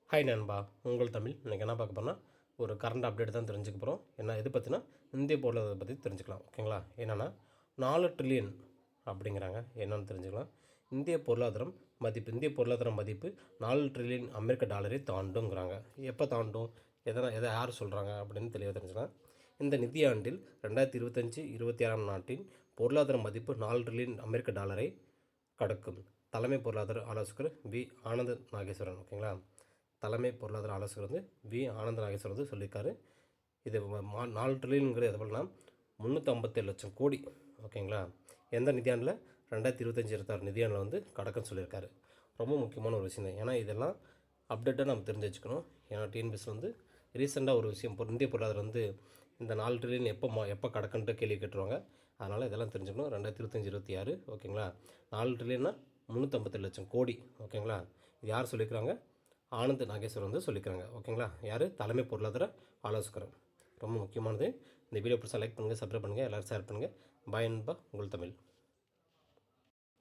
Hi நண்பா, உங்கள் தமிழ். இன்றைக்கி என்ன பார்க்க போனால் ஒரு கரண்ட் அப்டேட் தான் தெரிஞ்சுக்க போகிறோம். என்ன எது பற்றினா இந்திய பொருளாதாரத்தை பற்றி தெரிஞ்சுக்கலாம். ஓகேங்களா? என்னென்னா 4 ட்ரில்லியன் அப்படிங்கிறாங்க. என்னென்னு தெரிஞ்சுக்கலாம். இந்திய பொருளாதார மதிப்பு 4 ட்ரில்லியன் அமெரிக்க டாலரை தாண்டுங்கிறாங்க. எப்போ தாண்டும், எதை யார் சொல்கிறாங்க அப்படின்னு தெளிவாக தெரிஞ்சுக்கலாம். இந்த நிதியாண்டில் 2025-26 நாட்டின் பொருளாதார மதிப்பு 4 ட்ரில்லியன் அமெரிக்க டாலரை கடக்கும். தலைமை பொருளாதார ஆலோசகர் வி ஆனந்த நாகேஸ்வரன். ஓகேங்களா? தலைமை பொருளாதார ஆலோசகர் வி ஆனந்த நாகேஸ்வரர் சொல்லியிருக்காரு. இது 4 ட்ரில்லியனுங்கிறது எது போலனா 357 லட்சம் கோடி. ஓகேங்களா? எந்த நிதியாண்டில் 2025-26 நிதியாண்டில் கடக்குன்னு சொல்லியிருக்காரு. ரொம்ப முக்கியமான ஒரு விஷயம் தான். ஏன்னா இதெல்லாம் அப்டேட்டாக நம்ம தெரிஞ்சு வச்சுக்கணும். ஏன்னா டிஎன்பிஎஸ் ரீசெண்டாக ஒரு விஷயம் இந்திய பொருளாதாரம் இந்த 4 ட்ரில்லியன் எப்போ கடக்குன்ட்டு கேள்வி கேட்டுருவாங்க. அதனால் இதெல்லாம் தெரிஞ்சுக்கணும். 2025-26 ஓகேங்களா? 4 ட்ரில்லியன்னா 357 லட்சம் கோடி. ஓகேங்களா? இது யார் சொல்லியிருக்கிறாங்க? ஆனந்த் நாகேஸ்வரர் சொல்லிக்கிறாங்க. ஓகேங்களா? யார்? தலைமை பொருளாதார ஆலோசகர். ரொம்ப முக்கியமானது. இந்த வீடியோ பிடிச்சா லைக் பண்ணுங்கள், சப்ஸ்கிரைப் பண்ணுங்கள், எல்லோரும் ஷேர் பண்ணுங்கள். பாய் நண்பா, உங்கள் தமிழ்.